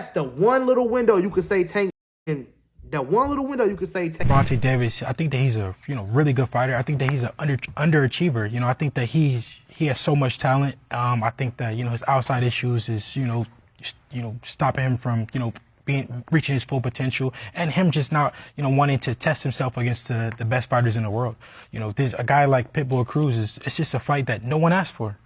That's the one little window you could say Tank. And that one little window you could say Tank. Gervonta Davis, I think that he's a really good fighter. I think that he's an underachiever. I think that he has so much talent. I think that his outside issues is stopping him from reaching his full potential, and him just not wanting to test himself against the best fighters in the world. There's a guy like Pitbull Cruz. It's just a fight that no one asked for.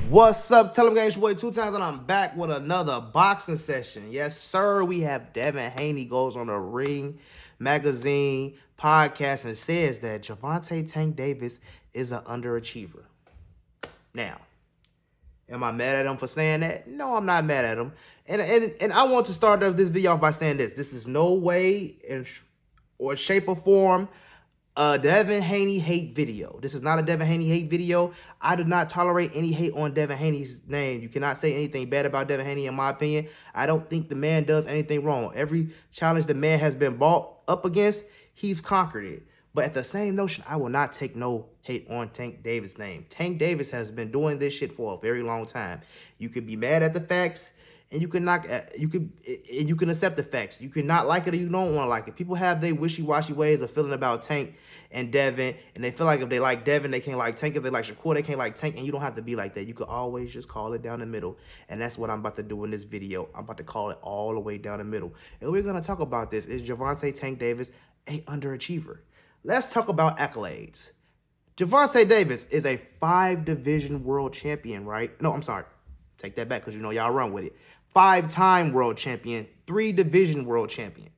What's up, TellEm gang? It's your boy 2Times, and I'm back with another boxing session. Yes, sir. We have Devin Haney goes on the Ring Magazine podcast and says that Gervonta Tank Davis is an underachiever. Now, am I mad at him for saying that? No, I'm not mad at him. And I want to start off this video off by saying this. This is no way or shape or form a Devin Haney hate video. This is not a Devin Haney hate video. I do not tolerate any hate on Devin Haney's name. You cannot say anything bad about Devin Haney, in my opinion. I don't think the man does anything wrong. Every challenge the man has been brought up against, he's conquered it. But at the same notion, I will not take no hate on Tank Davis' name. Tank Davis has been doing this shit for a very long time. You could be mad at the facts, and you can accept the facts. You can not like it or you don't want to like it. People have their wishy-washy ways of feeling about Tank and Devin, and they feel like if they like Devin, they can't like Tank. If they like Shakur, they can't like Tank, and you don't have to be like that. You could always just call it down the middle, and that's what I'm about to do in this video. I'm about to call it all the way down the middle, and we're going to talk about this. Is Gervonta Tank Davis an underachiever? Let's talk about accolades. Gervonta Davis is a 5-division world champion, right? No, I'm sorry. Take that back because y'all run with it. 5-time world champion, 3-division world champion.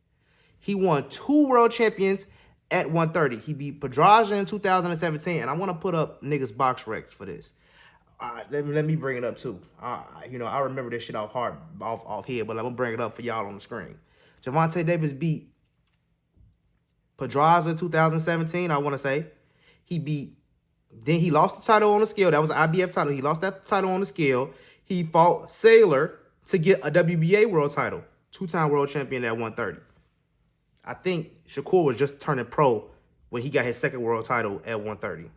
He won 2 world champions at 130. He beat Pedraza in 2017, and I want to put up niggas box recs for this. Let me bring it up too. I remember this shit off here, but I'm gonna bring it up for y'all on the screen. Gervonta Davis beat Pedraza in 2017. I want to say then he lost the title on the scale. That was an IBF title. He lost that title on the scale. He fought Saylor to get a WBA world title, 2-time world champion at 130. I think Shakur was just turning pro when he got his 2nd world title at 130.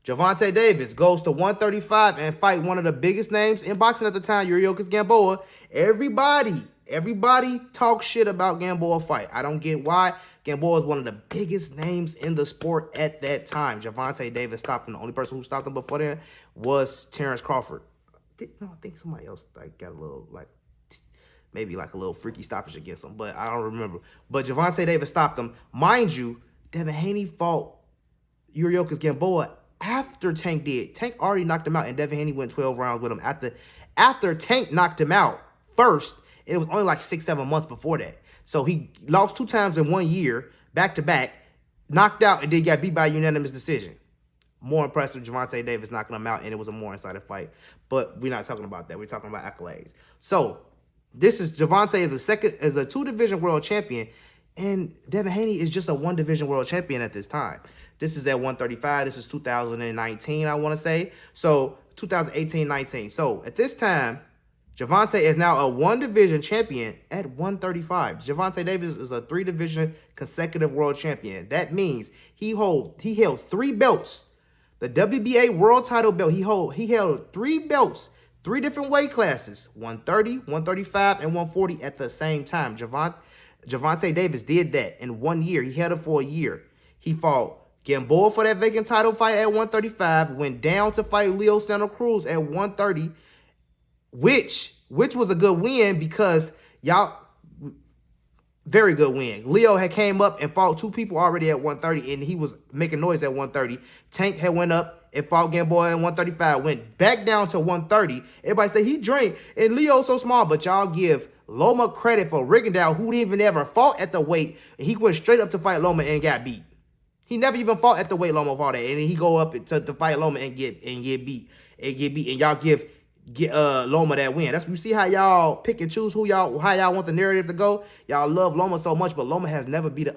Gervonta Davis goes to 135 and fight one of the biggest names in boxing at the time, Yuriorkis Gamboa. Everybody talks shit about Gamboa fight. I don't get why. Gamboa is one of the biggest names in the sport at that time. Gervonta Davis stopped him. The only person who stopped him before then was Terrence Crawford. No, I think somebody else got a little maybe a little freaky stoppage against him, but I don't remember. But Gervonta Davis stopped him. Mind you, Devin Haney fought Yuriorkis Gamboa after Tank did. Tank already knocked him out, and Devin Haney went 12 rounds with him. After Tank knocked him out first, it was only like 6-7 months before that. So he lost 2 times in 1 year, back-to-back, knocked out, and then got beat by a unanimous decision. More impressive, Gervonta Davis knocking him out, and it was a more exciting fight. But we're not talking about that. We're talking about accolades. So this is Gervonta is a 2-division world champion, and Devin Haney is just a 1-division world champion at this time. This is at 135. This is 2019, I want to say. So 2018-19. So at this time, Gervonta is now a 1-division champion at 135. Gervonta Davis is a 3-division consecutive world champion. That means he held 3 belts. The WBA world title belt, he held 3 belts, 3 different weight classes, 130, 135, and 140 at the same time. Gervonta Davis did that in 1 year. He held it for a year. He fought Gamboa for that vacant title fight at 135, went down to fight Leo Santa Cruz at 130, which was a good win because very good win. Leo had came up and fought 2 people already at 130, and he was making noise at 130. Tank had went up and fought Gamboa at 135, went back down to 130. Everybody say he drank, and Leo's so small, but y'all give Loma credit for rigging down, who didn't even ever fought at the weight, and he went straight up to fight Loma and got beat. He never even fought at the weight Loma fought at, and then he go up to fight Loma and get beat, and y'all give Loma that win. That's, you see how y'all pick and choose how y'all want the narrative to go. Y'all love Loma so much, but Loma has never beat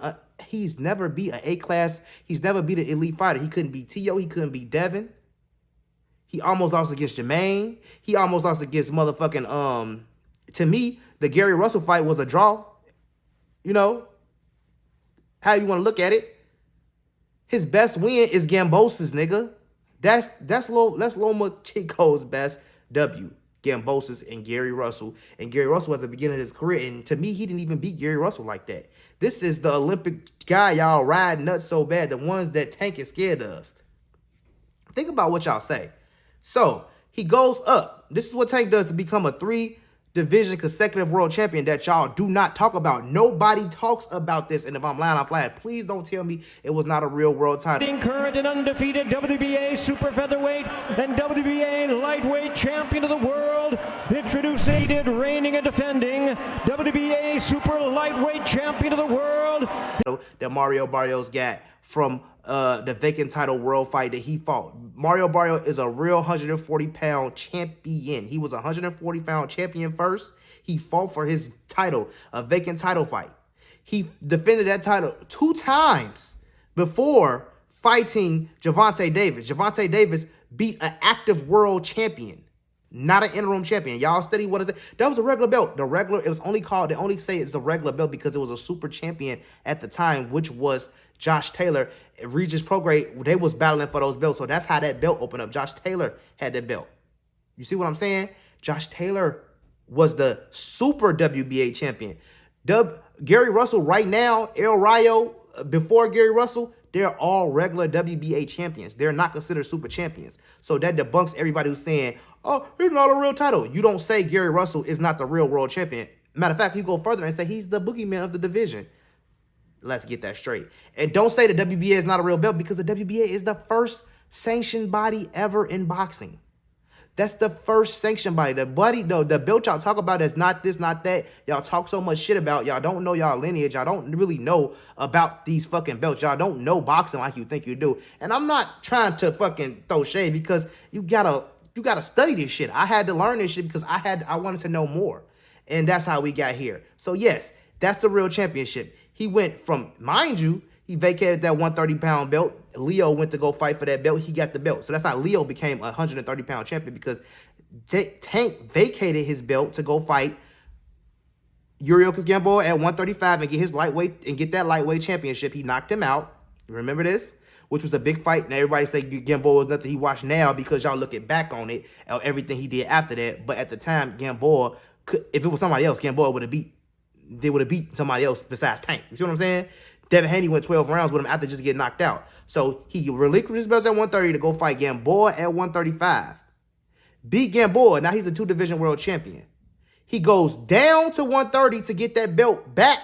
he's never beat an A-class. He's never beat an elite fighter. He couldn't beat T.O. He couldn't beat Devin. He almost lost against Jermaine. He almost lost against motherfucking to me, the Gary Russell fight was a draw. How you want to look at it. His best win is Gambosa's, nigga. That's Loma Chico's best W. Gambosis and Gary Russell. And Gary Russell at the beginning of his career, and to me, he didn't even beat Gary Russell like that. This is the Olympic guy y'all ride nuts so bad, the ones that Tank is scared of. Think about what y'all say. So he goes up. This is what Tank does to become a 3-division consecutive world champion that y'all do not talk about. Nobody talks about this. And if I'm lying, I'm flying. Please don't tell me it was not a real world title. Current and undefeated WBA super featherweight and WBA lightweight champion of the world. Introducing reigning and defending WBA super lightweight champion of the world. That Mario Barrios got from the vacant title world fight that he fought. Mario Barrios is a real 140-pound champion. He was a 140-pound champion first. He fought for his title, a vacant title fight. He defended that title 2 times before fighting Gervonta Davis. Gervonta Davis beat an active world champion, not an interim champion. Y'all study what is it? That was a regular belt. The regular, it was only called, they only say it's the regular belt because it was a super champion at the time, which was Josh Taylor. Regis Prograde, they was battling for those belts. So that's how that belt opened up. Josh Taylor had that belt. You see what I'm saying? Josh Taylor was the super WBA champion. Gary Russell right now, El Rayo, before Gary Russell, they're all regular WBA champions. They're not considered super champions. So that debunks everybody who's saying, oh, it's not a real title. You don't say Gary Russell is not the real world champion. Matter of fact, you go further and say he's the boogeyman of the division. Let's get that straight. And don't say the WBA is not a real belt, because the WBA is the first sanctioned body ever in boxing. That's the first sanctioned body. The belt y'all talk about is not this, not that. Y'all talk so much shit about. Y'all don't know y'all lineage. Y'all don't really know about these fucking belts. Y'all don't know boxing like you think you do. And I'm not trying to fucking throw shade, because you gotta study this shit. I had to learn this shit because I wanted to know more. And that's how we got here. So yes, that's the real championship. He went from, mind you, he vacated that 130-pound belt. Leo went to go fight for that belt. He got the belt. So that's how Leo became a 130-pound champion, because Tank vacated his belt to go fight Yuriorkis Gamboa at 135 and get his lightweight and get that lightweight championship. He knocked him out. Remember this? Which was a big fight. Now everybody say Gamboa was nothing he watched now, because y'all looking back on it, everything he did after that. But at the time, Gamboa, if it was somebody else, Gamboa would have beat somebody else besides Tank. You see what I'm saying? Devin Haney went 12 rounds with him after just getting knocked out. So he relinquished his belts at 130 to go fight Gamboa at 135. Beat Gamboa. Now he's a 2-division world champion. He goes down to 130 to get that belt back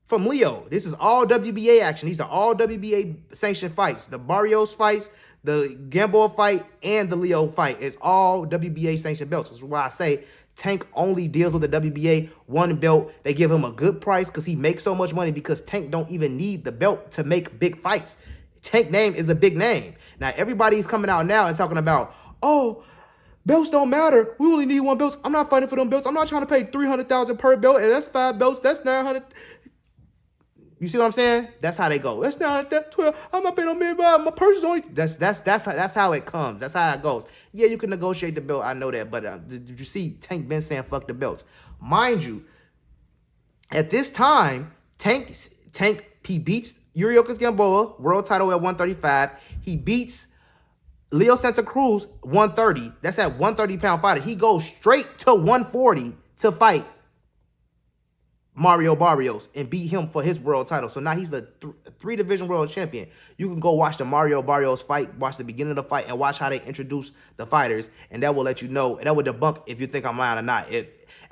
from Leo. This is all WBA action. These are all WBA sanctioned fights. The Barrios fights, the Gamboa fight, and the Leo fight. It's all WBA sanctioned belts. That's why I say Tank only deals with the WBA one belt. They give him a good price because he makes so much money, because Tank don't even need the belt to make big fights. Tank name is a big name. Now, everybody's coming out now and talking about, oh, belts don't matter. We only need 1 belt. I'm not fighting for them belts. I'm not trying to pay $300,000 per belt, and that's 5 belts. That's 900. You see what I'm saying? That's how they go. That's not that 12. I'm not paying no million. My purse is only. That's how it comes. That's how it goes. Yeah, you can negotiate the belt. I know that, but did you see Tank been saying fuck the belts? Mind you, at this time, Tank he beats Yuriorkis Gamboa, world title at 135. He beats Leo Santa Cruz 130. That's at 130-pound fighter. He goes straight to 140 to fight Mario Barrios and beat him for his world title. So now he's the 3-division world champion. You can go watch the Mario Barrios fight, watch the beginning of the fight, and watch how they introduce the fighters, and that will let you know, and that will debunk if you think I'm lying or not.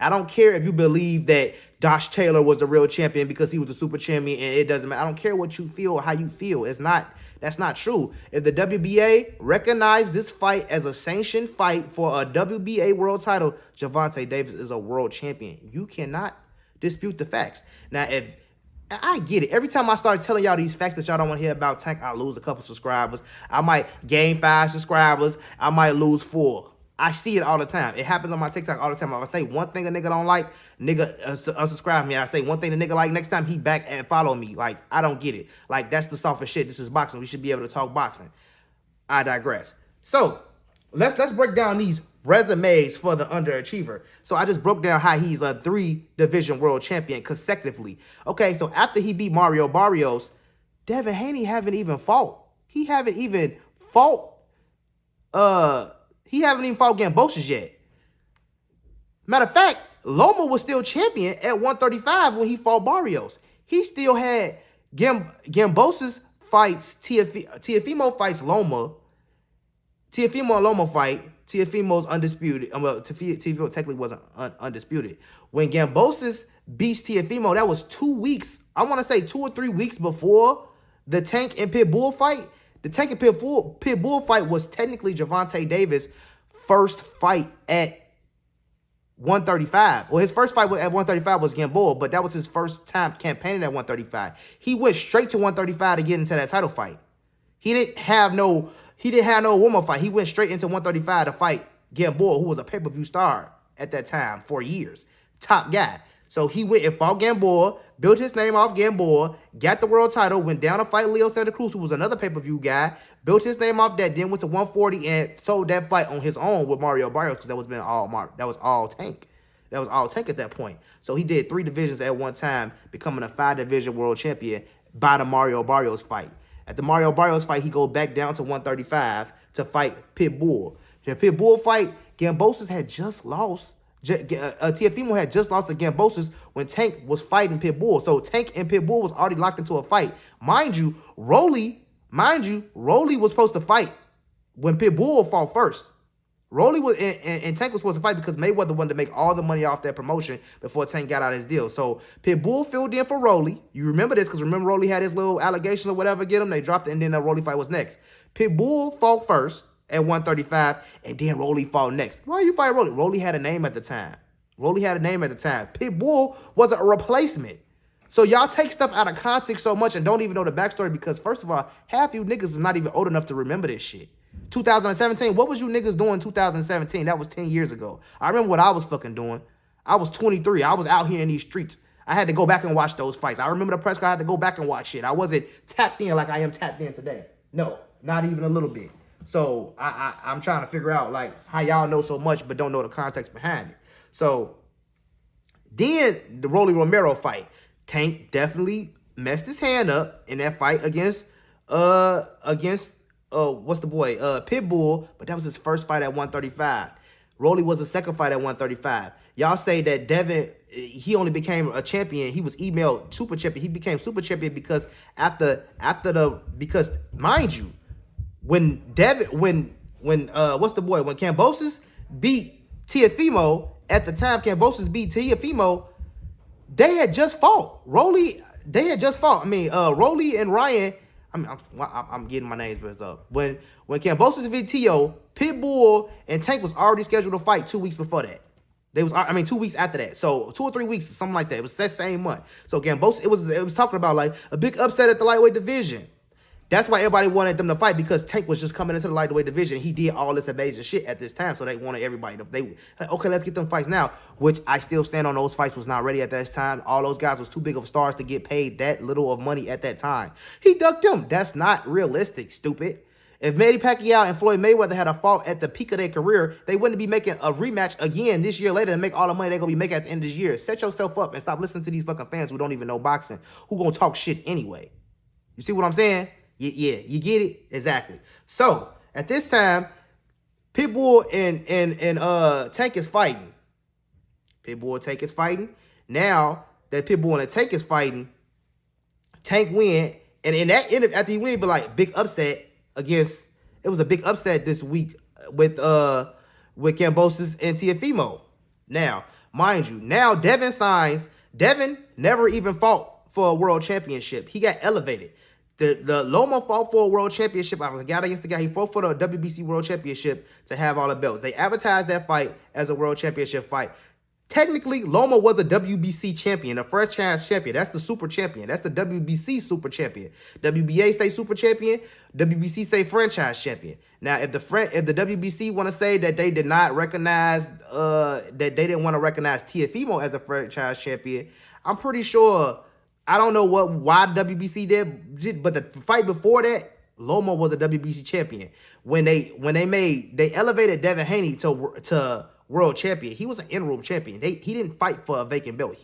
I don't care if you believe that Josh Taylor was the real champion because he was a super champion, and it doesn't matter. I don't care what you feel or how you feel. That's not true. If the WBA recognized this fight as a sanctioned fight for a WBA world title, Gervonta Davis is a world champion. You cannot dispute the facts. Now, if I get it, every time I start telling y'all these facts that y'all don't want to hear about Tank, I lose a couple subscribers. I might gain 5 subscribers. I might lose 4. I see it all the time. It happens on my TikTok all the time. If I say one thing a nigga don't like, nigga unsubscribe me. I say one thing the nigga like, next time he back and follow me. Like, I don't get it. Like, that's the softest shit. This is boxing. We should be able to talk boxing. I digress. So let's break down these resumes for the underachiever. So I just broke down how he's a 3-division world champion consecutively. Okay, so after he beat Mario Barrios, Devin Haney haven't even fought. He haven't even fought Gambosis yet. Matter of fact, Loma was still champion at 135 when he fought Barrios. He still had Gambosa's fights, Teofimo fights Loma. Teofimo and Loma fight. Teofimo's undisputed. Teofimo technically wasn't undisputed. When Gambosa's beats Teofimo, that was 2 weeks. I want to say 2 or 3 weeks before the Tank and Pitbull fight. The Tank and Pitbull fight was technically Gervonta Davis' first fight at 135. Well, his first fight at 135 was Gamboa, but that was his first time campaigning at 135. He went straight to 135 to get into that title fight. He didn't have no warm-up fight. He went straight into 135 to fight Gamboa, who was a pay-per-view star at that time for years. Top guy. So he went and fought Gamboa, built his name off Gamboa, got the world title, went down to fight Leo Santa Cruz, who was another pay-per-view guy, built his name off that, then went to 140 and sold that fight on his own with Mario Barrios because that was all Tank. That was all Tank at that point. So he did 3 divisions at one time, becoming a 5-division world champion by the Mario Barrios fight. At the Mario Barrios fight, he goes back down to 135 to fight Pitbull. The Pitbull fight, Gambosa's had just lost. Teofimo had just lost to Gambosa's when Tank was fighting Pitbull. So Tank and Pitbull was already locked into a fight. Mind you, Rolly was supposed to fight when Pitbull fought first. Rolly was and Tank was supposed to fight because Mayweather wanted to make all the money off that promotion before Tank got out his deal. So Pitbull filled in for Rolly. You remember this because remember Rolly had his little allegations or whatever get him. They dropped it and then the Rolly fight was next. Pitbull fought first at 135 and then Rolly fought next. Why you fight Rolly? Rolly had a name at the time. Pitbull wasn't a replacement. So y'all take stuff out of context so much and don't even know the backstory because first of all, half you niggas is not even old enough to remember this shit. 2017, what was you niggas doing in 2017? That was 10 years ago. I remember what I was fucking doing. I was 23. I was out here in these streets. I had to go back and watch those fights. I remember the press card. I had to go back and watch shit. I wasn't tapped in like I am tapped in today. No, not even a little bit. So I'm trying to figure out like how y'all know so much but don't know the context behind it. So then the Rolly Romero fight. Tank definitely messed his hand up in that fight against Pitbull, but that was his first fight at 135. Rolly was the second fight at 135. Y'all say that Devin, he only became a champion. He was emailed super champion. He became super champion because because mind you, when Kambosos beat Teofimo at the time, Kambosos beat Teofimo, they had just fought. Rolly and Ryan. I'm getting my names messed up. When Kambosos beat Tio, Pitbull and Tank was already scheduled to fight 2 weeks before that. 2 weeks after that. So 2 or 3 weeks, something like that. It was that same month. So Kambosos, it was talking about like a big upset at the lightweight division. That's why everybody wanted them to fight because Tank was just coming into the lightweight division. He did all this amazing shit at this time, so they wanted everybody to. Okay, let's get them fights now. Which I still stand on. Those fights was not ready at that time. All those guys was too big of stars to get paid that little of money at that time. He ducked them. That's not realistic. Stupid. If Manny Pacquiao and Floyd Mayweather had a fought at the peak of their career, they wouldn't be making a rematch again this year later and make all the money they're gonna be making at the end of this year. Set yourself up and stop listening to these fucking fans who don't even know boxing, who gonna talk shit anyway. You see what I'm saying? Yeah, you get it? Exactly. So, at this time, Pitbull and Tank is fighting. Pitbull and Tank is fighting. Now that Pitbull and Tank is fighting, Tank win. And in that end, after he win, but like big upset against, it was a big upset this week with Kambosos and Teofimo. Now, mind you, now Devin never even fought for a world championship. He got elevated. The Loma fought for a world championship. I got against the guy. He fought for the WBC world championship to have all the belts. They advertised that fight as a world championship fight. Technically, Loma was a WBC champion, a franchise champion. That's the super champion. That's the WBC super champion. WBA say super champion. WBC say franchise champion. Now, if the WBC want to say that they did not recognize, that they didn't want to recognize Teofimo as a franchise champion, I'm pretty sure. I don't know why WBC did, but the fight before that, Loma was a WBC champion. When they elevated Devin Haney to world champion. He was an interim champion. He didn't fight for a vacant belt.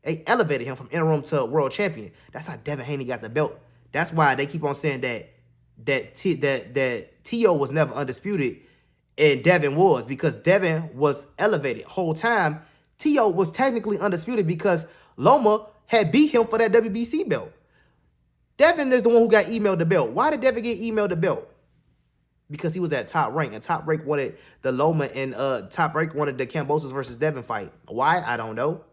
They elevated him from interim to world champion. That's how Devin Haney got the belt. That's why they keep on saying that Tio was never undisputed and Devin was, because Devin was elevated. Whole time, T.O. was technically undisputed because Loma had beat him for that WBC belt. Devin is the one who got emailed the belt. Why did Devin get emailed the belt? Because he was at Top Rank, and Top Rank wanted the Loma, and Top Rank wanted the Kambosos versus Devin fight. Why? I don't know.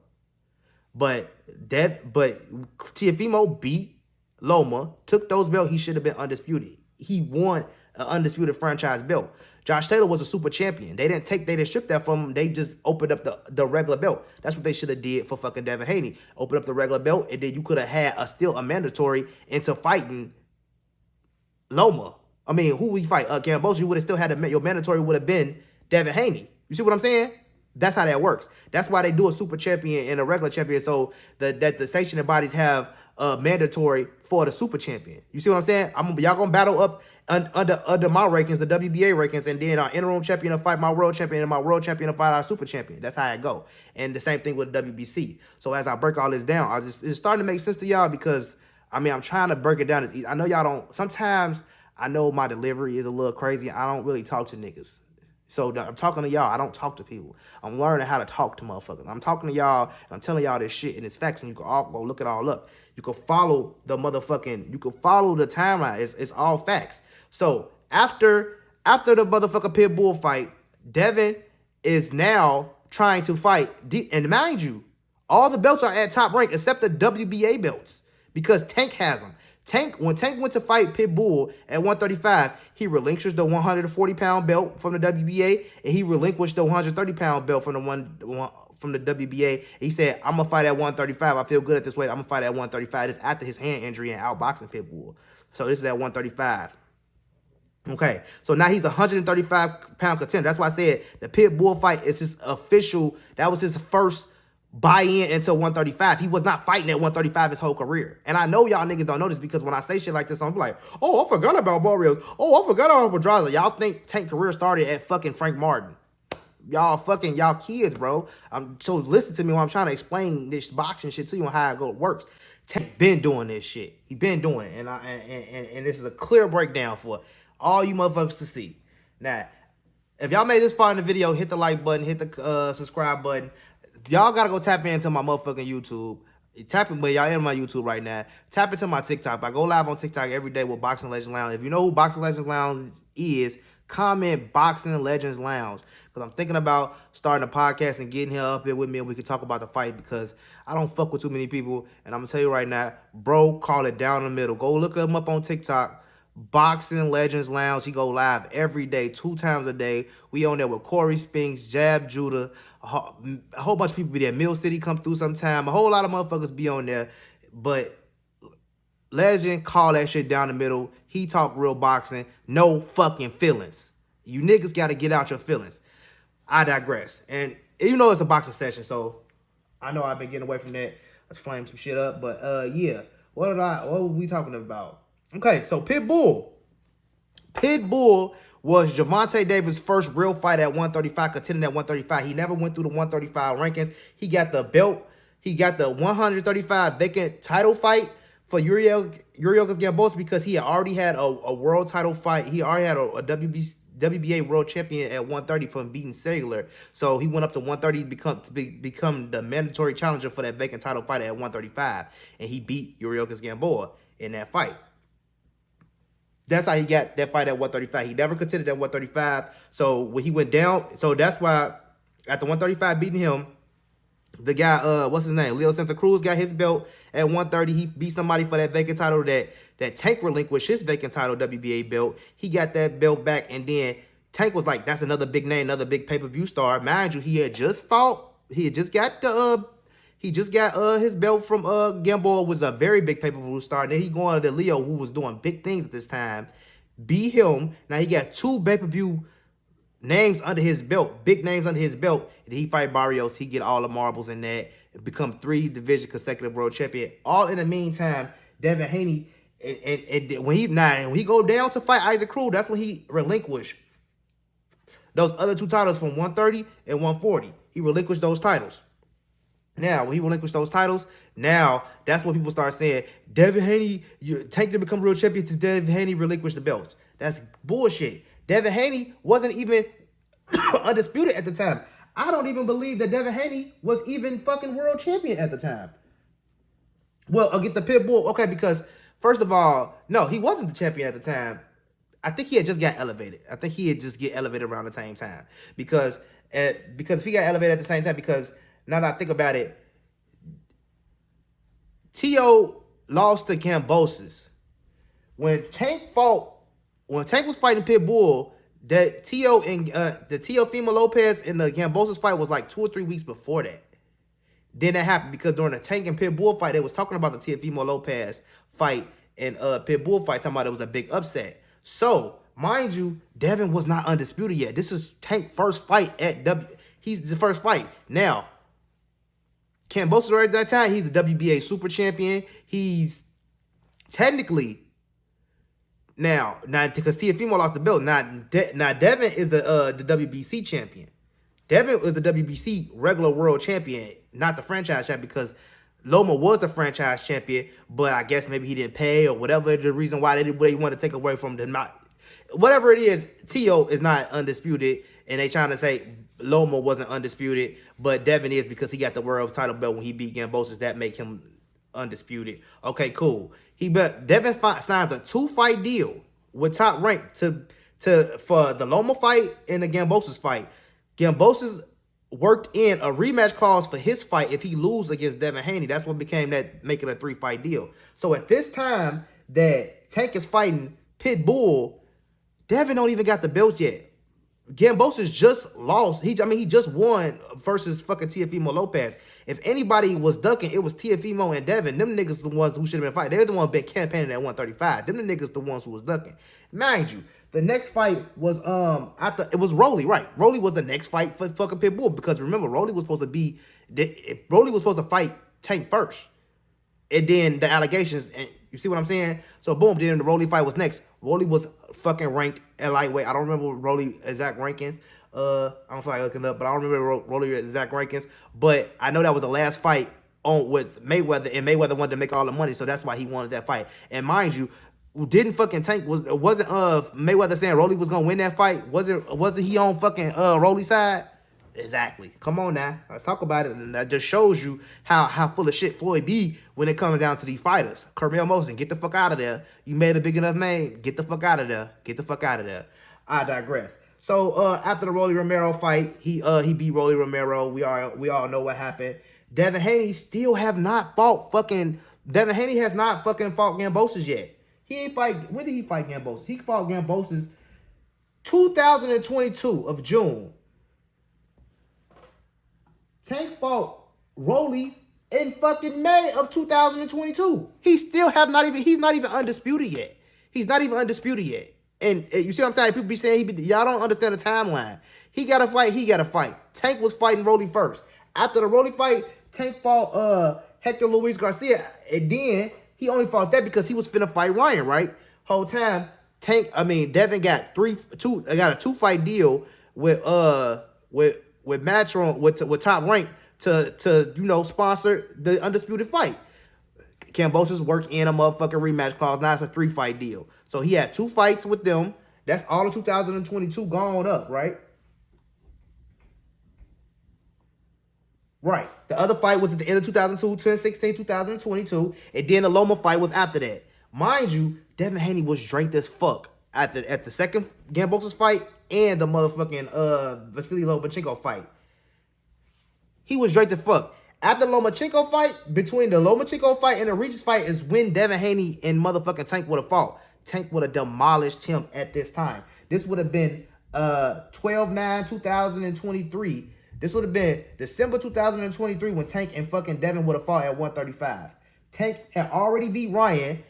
But Teofimo beat Loma, took those belts. He should have been undisputed. He won an undisputed franchise belt. Josh Taylor was a super champion. They didn't strip that from him. They just opened up the regular belt. That's what they should have did for fucking Devin Haney. Open up the regular belt, and then you could have had still a mandatory into fighting Loma. I mean, who we fight? Kambosos, you would have still had your mandatory would have been Devin Haney. You see what I'm saying? That's how that works. That's why they do a super champion and a regular champion, so that the sanctioning bodies have mandatory for the super champion. You see what I'm saying? Y'all gonna battle up under my rankings, the WBA rankings, and then our interim champion will fight my world champion, and my world champion will fight our super champion. That's how it go. And the same thing with the WBC. So as I break all this down, it's starting to make sense to y'all, because I mean, I'm trying to break it down as easy. I know y'all don't. Sometimes I know my delivery is a little crazy. I don't really talk to niggas. So I'm talking to y'all. I don't talk to people. I'm learning how to talk to motherfuckers. I'm talking to y'all, and I'm telling y'all this shit, and it's facts, and you can all go look it all up. You can follow the motherfucking, you can follow the timeline. It's all facts. So after the motherfucking Pitbull fight, Devin is now trying to fight, and mind you, all the belts are at Top Rank except the WBA belts, because Tank has them. When Tank went to fight Pitbull at 135, he relinquished the 140-pound belt from the WBA, and he relinquished the 130-pound belt from the WBA. He said, I'm gonna fight at 135. I feel good at this weight. I'm gonna fight at 135. This is after his hand injury and outboxing Pitbull. So this is at 135. Okay, so now he's a 135-pound contender. That's why I said the Pitbull fight is his official. That was his first buy-in into 135. He was not fighting at 135 his whole career. And I know y'all niggas don't know this, because when I say shit like this, I'm like, oh, I forgot about Barrios. Oh, I forgot about Pedraza. Y'all think Tank career started at fucking Frank Martin. Y'all kids, bro. So listen to me when I'm trying to explain this boxing shit to you and how it works. Tank been doing this shit. He been doing it. And this is a clear breakdown for all you motherfuckers to see. Now, if y'all made this far in the video, hit the like button, hit the subscribe button. Y'all gotta go tap into my motherfucking YouTube. But y'all in my YouTube right now. Tap into my TikTok. I go live on TikTok every day with Boxing Legends Lounge. If you know who Boxing Legends Lounge is, comment Boxing Legends Lounge. Because I'm thinking about starting a podcast and getting him up here with me, and we can talk about the fight, because I don't fuck with too many people. And I'm gonna tell you right now, bro, call it down the middle. Go look him up on TikTok. Boxing Legends Lounge. He go live every day, 2 times a day. We on there with Corey Spinks, Jab Judah, a whole bunch of people be there. Mill City come through sometime. A whole lot of motherfuckers be on there. But Legend, call that shit down the middle. He talk real boxing. No fucking feelings. You niggas got to get out your feelings. I digress. And you know it's a boxing session, so I know I've been getting away from that. Let's flame some shit up. But yeah, what were we talking about? Okay, so Pitbull. Pitbull was Gervonta Davis' first real fight at 135, contending at 135. He never went through the 135 rankings. He got the belt. He got the 135 vacant title fight for Yuriorkis Kambosos, because he had already had a world title fight. He already had a WBA world champion at 130 from beating Cellular. So he went up to 130 to become the mandatory challenger for that vacant title fight at 135. And he beat Yuriorkis Kambosos in that fight. That's how he got that fight at 135. He never contended at 135. So when he went down, so that's why after 135 beating him, the guy, what's his name? Leo Santa Cruz got his belt at 130. He beat somebody for that vacant title that Tank relinquished his vacant title WBA belt. He got that belt back, and then Tank was like, that's another big name, another big pay-per-view star. Mind you, he had just fought. He had just got his belt from Gamboa, was a very big pay-per-view star. And then he going to Leo, who was doing big things at this time, beat him. Now he got 2 pay-per-view names under his belt, big names under his belt. And he fight Barrios. He get all the marbles in that, and become 3 division consecutive world champion. All in the meantime, Devin Haney, and when he go down to fight Isaac Cruz, that's when he relinquished those other 2 titles from 130 and 140. He relinquished those titles. Now, when he relinquished those titles, now that's when people start saying, Devin Haney, Tank to become real champion, Devin Haney relinquished the belts. That's bullshit. Devin Haney wasn't even undisputed at the time. I don't even believe that Devin Haney was even fucking world champion at the time. Well, I'll get the Pitbull. Okay, because first of all, no, he wasn't the champion at the time. I think he had just got elevated. I think he had just get elevated around the same time. Because if he got elevated at the same time, because now that I think about it, T.O. lost to Kambosos. When Tank was fighting Pitbull, that T.O. and the Teofimo Lopez and the Kambosos fight was like 2 or 3 weeks before that. Then that happened because during the Tank and Pitbull fight, they was talking about the Teofimo Lopez fight and Pitbull fight, talking about it was a big upset. So, mind you, Devin was not undisputed yet. This is Tank's first fight at he's the first fight. Now, Kambosos right at that time, he's the WBA super champion. He's technically now because Teofimo lost the belt. Now Devin is the WBC champion. Devin was the WBC regular world champion, not the franchise champion, because Loma was the franchise champion, but I guess maybe he didn't pay or whatever the reason why they want to take away from them. Whatever it is, T.O. is not undisputed, and they trying to say Loma wasn't undisputed, but Devin is because he got the world title belt when he beat Kambosos. That make him undisputed. Okay, cool. Devin signed a 2-fight deal with Top Rank for the Loma fight and the Kambosos fight. Kambosos worked in a rematch clause for his fight if he lose against Devin Haney. That's what became that making a 3-fight deal. So at this time that Tank is fighting Pitbull, Devin don't even got the belt yet. Kambosos just lost. He just won versus fucking Teofimo Lopez. If anybody was ducking, it was Teofimo and Devin. Them niggas the ones who should have been fighting. They're the ones been campaigning at 135. Them the niggas the ones who was ducking. Mind you, the next fight was it was Rolly, right? Rolly was the next fight for fucking Pitbull, because remember, Rolly was supposed to fight Tank first. And then the allegations, and you see what I'm saying? So boom, then the Rolly fight was next. Rolly was fucking ranked at lightweight. I don't remember Rolly exact rankings. I don't feel like looking up, but I don't remember Rolly exact rankings. But I know that was the last fight with Mayweather, and Mayweather wanted to make all the money, so that's why he wanted that fight. And mind you, didn't fucking Tank wasn't Mayweather saying Rolly was gonna win that fight? Wasn't he on fucking Rolly's side? Exactly. Come on now. Let's talk about it. And that just shows you how full of shit Floyd be when it comes down to these fighters. Carmel Mosin, get the fuck out of there. You made a big enough name. Get the fuck out of there. Get the fuck out of there. I digress. So after the Rolly Romero fight, he beat Rolly Romero. We all know what happened. Devin Haney still have not fought fucking Devin Haney has not fucking fought Kambosos yet. He ain't fight. When did he fight Kambosos? He fought Kambosos 2022 of June. Tank fought Rolly in fucking May of 2022. He's not even undisputed yet. He's not even undisputed yet. And you see what I'm saying? People be saying y'all don't understand the timeline. He got to fight. Tank was fighting Rolly first. After the Rolly fight, Tank fought Hector Luis Garcia. And then he only fought that because he was finna fight Ryan, right? Whole time, Devin got a 2-fight deal with Matron with Top Rank to sponsor the undisputed fight. Kambosos worked in a motherfucking rematch clause. Now it's a 3-fight deal. So he had 2 fights with them. That's all of 2022 gone up, right? Right. The other fight was at the end of 2016, 2022. And then the Loma fight was after that. Mind you, Devin Haney was dranked as fuck at the second Kambosos fight and the motherfucking Vasily Lomachenko fight. He was dranked as fuck. After the Lomachenko fight, between the Lomachenko fight and the Regis fight is when Devin Haney and motherfucking Tank would have fought. Tank would have demolished him at this time. This would have been 12/9/2023. This would have been December 2023 when Tank and fucking Devin would have fought at 135. Tank had already beat Ryan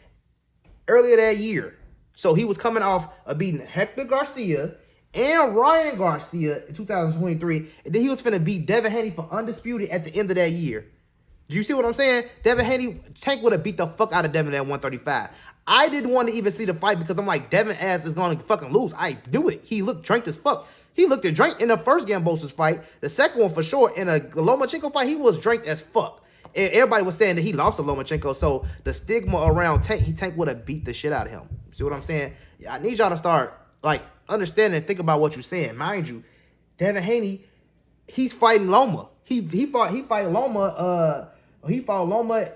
earlier that year. So he was coming off of beating Hector Garcia and Ryan Garcia in 2023. And then he was finna beat Devin Haney for undisputed at the end of that year. Do you see what I'm saying? Devin Haney, Tank would have beat the fuck out of Devin at 135. I didn't want to even see the fight because I'm like, Devin ass is going to fucking lose. I knew it. He looked drunk as fuck. He looked at drink in the first Kambosos fight. The second one for sure. In a Lomachenko fight, he was drunk as fuck. And everybody was saying that he lost to Lomachenko. So the stigma around Tank would have beat the shit out of him. See what I'm saying? I need y'all to start like understanding and think about what you're saying. Mind you, Devin Haney, he's fighting Loma. He fought Loma. He fought Loma.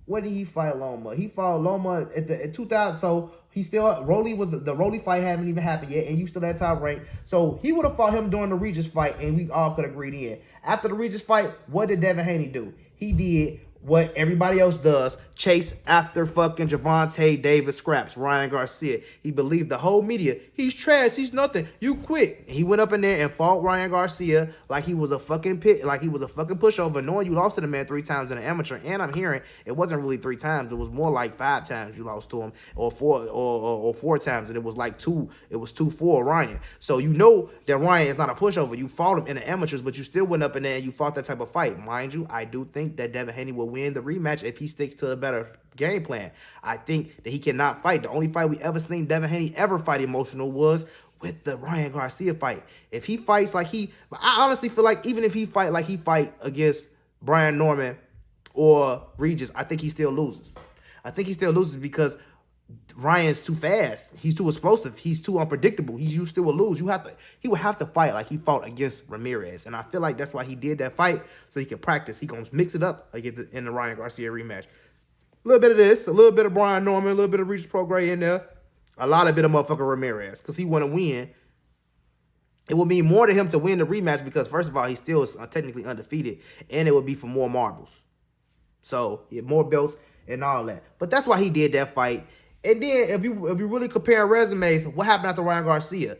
When did he fight Loma? He fought Loma at 2000. So he still the Rolly fight hadn't even happened yet, and you still at top rank. So he would have fought him during the Regis fight, and we all could have agreed in. After the Regis fight, what did Devin Haney do? He did what everybody else does, chase after fucking Gervonta Davis scraps, Ryan Garcia. He believed the whole media. He's trash. He's nothing. You quit. He went up in there and fought Ryan Garcia like he was a fucking pushover, knowing you lost to the man 3 times in an amateur. And I'm hearing it wasn't really 3 times. It was more like 5 times you lost to him, or 4 times, and it was like 2. It was 2-4 Ryan. So you know that Ryan is not a pushover. You fought him in the amateurs, but you still went up in there and you fought that type of fight. Mind you, I do think that Devin Haney will win the rematch if he sticks to a better game plan. I think that he cannot fight. The only fight we ever seen Devin Haney ever fight emotional was with the Ryan Garcia fight. If he fights like I honestly feel like even if he fight like he fight against Brian Norman or Regis, I think he still loses. I think he still loses because Ryan's too fast. He's too explosive. He's too unpredictable. You still will lose. He would have to fight like he fought against Ramirez. And I feel like that's why he did that fight, so he can practice. He gonna mix it up in the Ryan Garcia rematch. A little bit of this, a little bit of Brian Norman, a little bit of Regis Prograis in there. A lot of bit of motherfucker Ramirez, because he want to win. It would mean more to him to win the rematch because, first of all, he still is technically undefeated, and it would be for more marbles. So, he had more belts and all that. But that's why he did that fight. And then, if you really compare resumes, what happened after Ryan Garcia?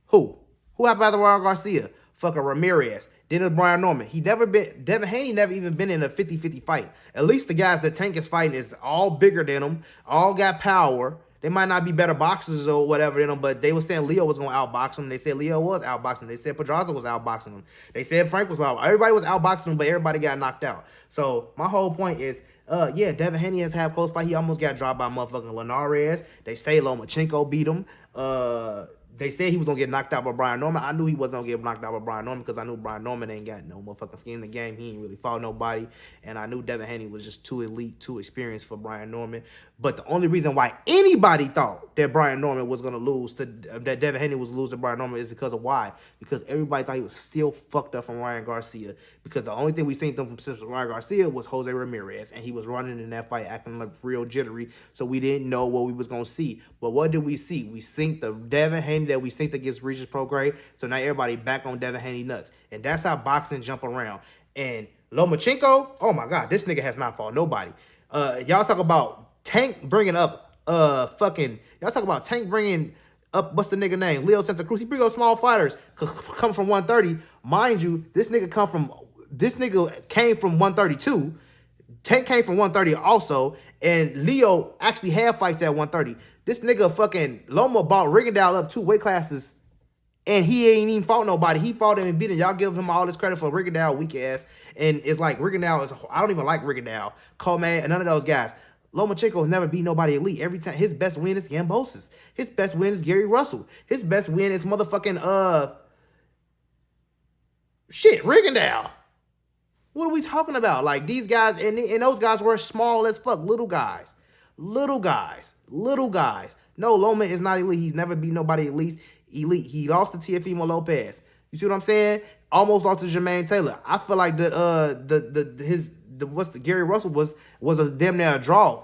Who happened after Ryan Garcia? Fucking Ramirez. Then it was Brian Norman. Devin Haney never even been in a 50-50 fight. At least the guys that Tank is fighting is all bigger than him, all got power. They might not be better boxers or whatever than him, but they were saying Leo was going to outbox him. They said Leo was outboxing him. They said Pedraza was outboxing him. They said Frank was outboxing him. Everybody was outboxing him, but everybody got knocked out. So my whole point is, yeah, Devin Haney has had a close fight. He almost got dropped by motherfucking Linares. They say Lomachenko beat him. They said he was going to get knocked out by Brian Norman. I knew he wasn't going to get knocked out by Brian Norman because I knew Brian Norman ain't got no motherfucking skin in the game. He ain't really fought nobody. And I knew Devin Haney was just too elite, too experienced for Brian Norman. But the only reason why anybody thought that Brian Norman was going to lose, that Devin Haney was losing to Brian Norman is because of why? Because everybody thought he was still fucked up from Ryan Garcia. Because the only thing we seen from Ryan Garcia was Jose Ramirez. And he was running in that fight acting like real jittery. So we didn't know what we was going to see. But what did we see? We synced the Devin Haney that we synced against Regis Prograis. So now everybody back on Devin Haney nuts. And that's how boxing jump around. And Lomachenko, oh my God, this nigga has not fought nobody. Y'all talk about Tank bringing up y'all talk about Tank bringing up, what's the nigga name? Leo Santa Cruz. He bring up small fighters come from 130. Mind you, this nigga came from 132. Tank came from 130 also, and Leo actually had fights at 130. This nigga fucking Loma bought Rigondeaux up 2 weight classes, and he ain't even fought nobody. He fought him and beat him. Y'all give him all this credit for Rigondeaux, weak ass. And it's like Rigondeaux is, I don't even like Rigondeaux, Coleman, and none of those guys. Lomachenko has never beat nobody elite. Every time his best win is Gambosis. His best win is Gary Russell. His best win is motherfucking Rigondeaux. What are we talking about? Like, these guys, and those guys were small as fuck, little guys. Little guys. No, Loma is not elite. He's never beat nobody elite. He lost to Teofimo Lopez. You see what I'm saying? Almost lost to Jermaine Taylor. I feel like Gary Russell was a damn near a draw.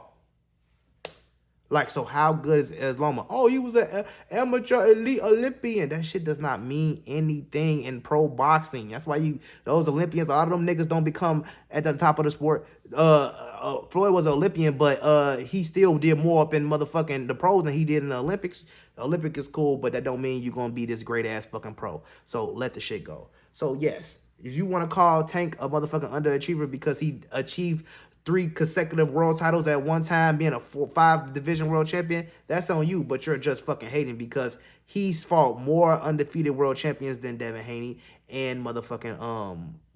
Like, so how good is Loma? Oh, he was an amateur elite Olympian. That shit does not mean anything in pro boxing. That's why those Olympians, a lot of them niggas don't become at the top of the sport. Floyd was an Olympian, but he still did more up in motherfucking the pros than he did in the Olympics. The Olympic is cool, but that don't mean you're going to be this great ass fucking pro. So let the shit go. So yes, if you want to call Tank a motherfucking underachiever because he achieved 3 consecutive world titles at one time, being a 5 division world champion, that's on you, but you're just fucking hating because he's fought more undefeated world champions than Devin Haney and motherfucking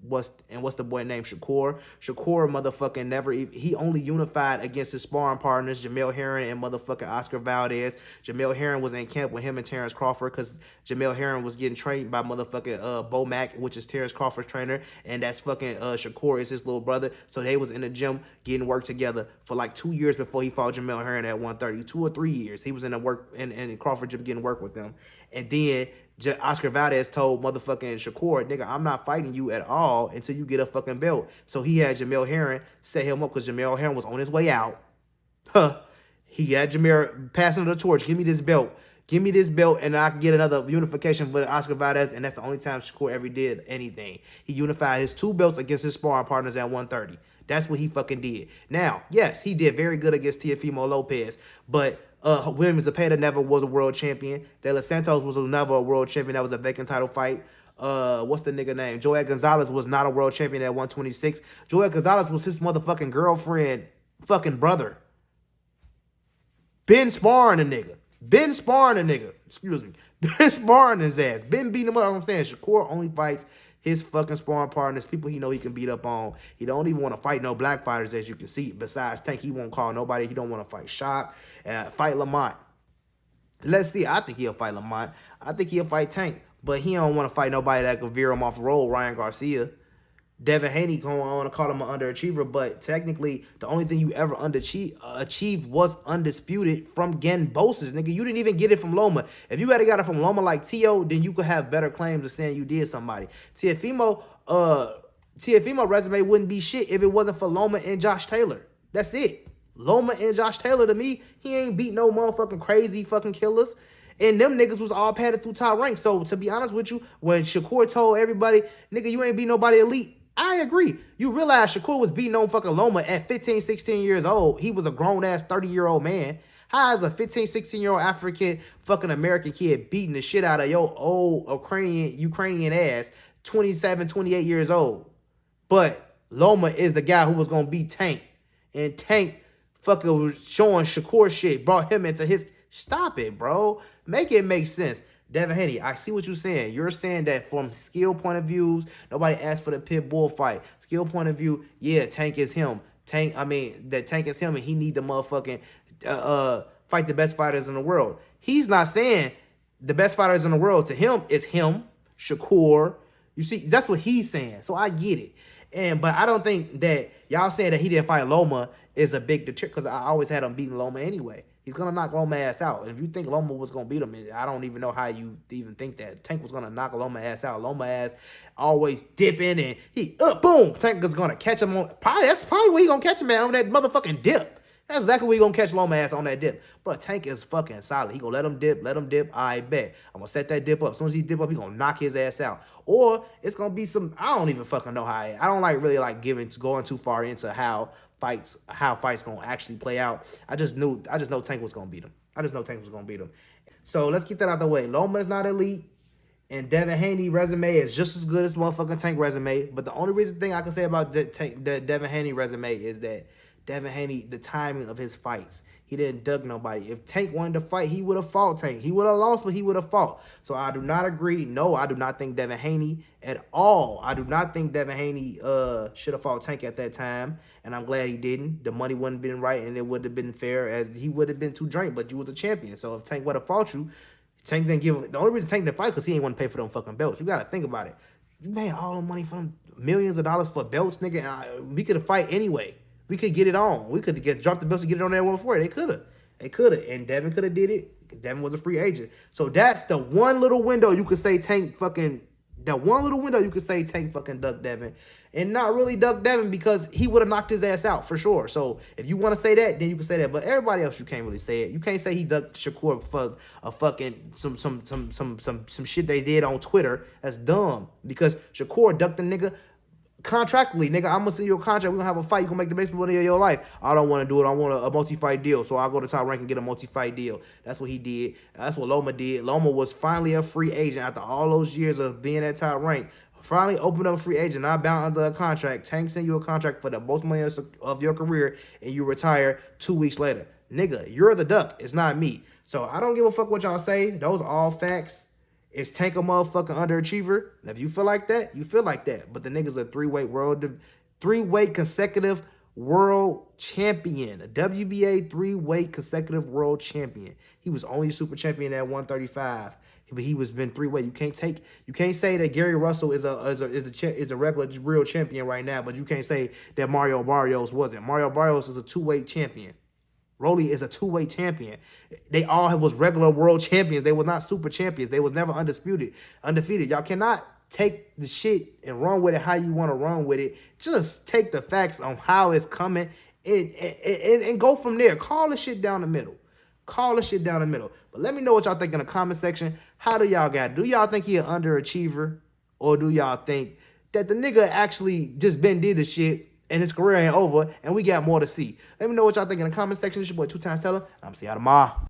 what's the boy named Shakur motherfucking he only unified against his sparring partners Jamel Herring and motherfucking Oscar Valdez. Jamel Herring was in camp with him and Terrence Crawford because Jamel Herring was getting trained by motherfucking Bo Mack, which is Terrence Crawford's trainer, and that's fucking Shakur is his little brother. So they was in the gym getting work together for like 2 years before he fought Jamel Herring at 130. 2 or 3 years he was in the work and Crawford gym getting work with them. And then Oscar Valdez told motherfucking Shakur, nigga, I'm not fighting you at all until you get a fucking belt. So he had Jamel Herring set him up because Jamel Herring was on his way out. Huh. He had Jameer passing the torch. Give me this belt. Give me this belt, and I can get another unification with Oscar Valdez, and that's the only time Shakur ever did anything. He unified his 2 belts against his sparring partners at 130. That's what he fucking did. Now, yes, he did very good against Teofimo Lopez, but William Zepeda never was a world champion. De Los Santos was never a world champion. That was a vacant title fight. What's the nigga name? Joel Gonzalez was not a world champion at 126. Joel Gonzalez was his motherfucking girlfriend, fucking brother. Ben sparring a nigga. Excuse me. Ben sparring his ass. Ben beating him up. I'm saying Shakur only fights his fucking sparring partners, people he know he can beat up on. He don't even want to fight no black fighters, as you can see. Besides Tank, he won't call nobody. He don't want to fight Shock. Fight Lamont. Let's see. I think he'll fight Lamont. I think he'll fight Tank. But he don't want to fight nobody that can veer him off the road. Ryan Garcia. Devin Haney, I want to call him an underachiever, but technically the only thing you ever achieved was undisputed from Genbosis. Nigga, you didn't even get it from Loma. If you had got it from Loma like Tio, then you could have better claims of saying you did somebody. Teofimo resume wouldn't be shit if it wasn't for Loma and Josh Taylor. That's it. Loma and Josh Taylor, to me, he ain't beat no motherfucking crazy fucking killers. And them niggas was all padded through top rank. So, to be honest with you, when Shakur told everybody, nigga, you ain't beat nobody elite, I agree. You realize Shakur was beating on fucking Loma at 15, 16 years old. He was a grown-ass 30-year-old man. How is a 15, 16-year-old African fucking American kid beating the shit out of your old Ukrainian ass, 27, 28 years old? But Loma is the guy who was going to beat Tank. And Tank fucking was showing Shakur shit, brought him into his... Stop it, bro. Make it make sense. Devin Haney, I see what you're saying. You're saying that from skill point of views, nobody asked for the pit bull fight. Skill point of view, yeah, Tank is him. Tank is him, and he need the motherfucking fight the best fighters in the world. He's not saying the best fighters in the world. To him, it's him, Shakur. You see, that's what he's saying. So I get it. But I don't think that y'all saying that he didn't fight Loma is a big deter, because I always had him beating Loma anyway. He's going to knock Loma ass out. And if you think Loma was going to beat him, I don't even know how you even think that. Tank was going to knock Loma ass out. Loma ass always dipping, and he, boom, Tank is going to catch him on, that's probably where he going to catch him at, on that motherfucking dip. That's exactly where he going to catch Loma ass, on that dip. But Tank is fucking solid. He going to let him dip. I bet. I'm going to set that dip up. As soon as he dip up, he going to knock his ass out. Or it's going to be some, I don't even fucking know how, I don't really like going too far into how fights gonna actually play out. I just know Tank was gonna beat him. So let's get that out the way. Loma is not elite, and Devin Haney resume is just as good as motherfucking Tank resume. But the only thing I can say about the Devin Haney resume is that Devin Haney, the timing of his fights, he didn't dug nobody. If Tank wanted to fight, he would have fought Tank. He would have lost, but he would have fought. So I do not agree. No, I do not think Devin Haney at all. I do not think Devin Haney should have fought Tank at that time. And I'm glad he didn't. The money wouldn't have been right, and it would have been fair, as he would have been too drained, but you was a champion. So if Tank would have fought you, Tank didn't give... The only reason Tank didn't fight because he ain't want to pay for them fucking belts. You got to think about it. You made all the money from millions of dollars for belts, nigga. And we could have fight anyway. We could get it on. We could have dropped the belts and get it on there one before. They could have. And Devin could have did it. Devin was a free agent. So that's the one little window you could say Tank fucking... That one little window you could say Tank fucking ducked Devin. And not really ducked Devin, because he would have knocked his ass out for sure. So if you want to say that, then you can say that. But everybody else, you can't really say it. You can't say he ducked Shakur for a fucking some shit they did on Twitter. That's dumb. Because Shakur ducked the nigga contractually. Nigga, I'm gonna send you a contract. We're gonna have a fight. You gonna make the best money of your life. I don't want to do it. I want a multi-fight deal. So I'll go to top rank and get a multi-fight deal. That's what he did. That's what Loma did. Loma was finally a free agent after all those years of being at top rank. Finally opened up a free agent, not bound under a contract. Tank sent you a contract for the most money of your career, and you retire 2 weeks later. Nigga, you're the duck. It's not me. So I don't give a fuck what y'all say. Those are all facts. Is Tank a motherfucking underachiever? And if you feel like that, you feel like that. But the nigga's a three-weight consecutive world champion. A WBA three-weight consecutive world champion. He was only super champion at 135. But he was been three-way. You can't say that Gary Russell is a regular real champion right now, but you can't say that Mario Barrios wasn't. Mario Barrios is a two-weight champion. Rolly is a two-way champion. They all was regular world champions. They was not super champions. They was never undefeated. Y'all cannot take the shit and run with it how you want to run with it. Just take the facts on how it's coming and go from there. Call the shit down the middle. Call the shit down the middle. But let me know what y'all think in the comment section. How do y'all got? Do y'all think he an underachiever? Or do y'all think that the nigga actually just did the shit and his career ain't over and we got more to see? Let me know what y'all think in the comment section. It's your boy 2 Times TellEm. I'm see y'all tomorrow.